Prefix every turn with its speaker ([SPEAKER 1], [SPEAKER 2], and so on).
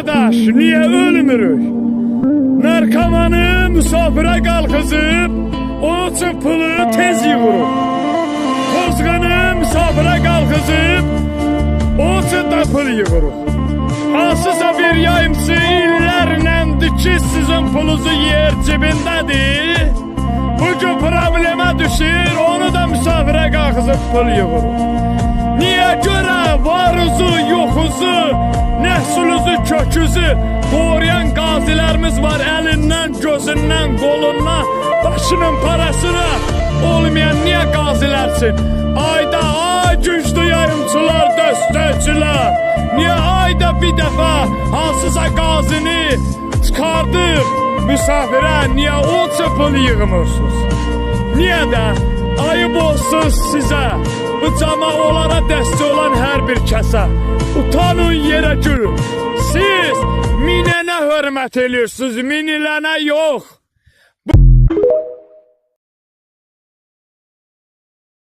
[SPEAKER 1] Kardeş, niye ölmürük? Narkomanı misafire kalkızıp, onun için pulu tez yığırıq. Pozğanı misafire kalkızıp, onun için de pul yığırıq. Hansısa bir yayımçı illərləndir ki, sizin pulunuzu yer cibindədir. Bugün probleme düşür, onu da misafire kalkızıp pul yığırıq. Niye göre varuzu, yoxuzu, nəhsuluzu, köküzü koruyan qazilərimiz var, elinden, gözünden, kolundan, başının parasına olmayan niye qazilərsin? Ayda ay güclü yayımçılar, dəstəkçilər, niye ayda bir defa hansısa qazini çıxardır misafirə, niye o çöpül yığmırsınız? Niye de ayıb olsun size, bu cəmaatlara dəstək olan hər bir kəsə? Utanın yerə gülün. Siz minənə hörmət edirsiniz, minilənə yox.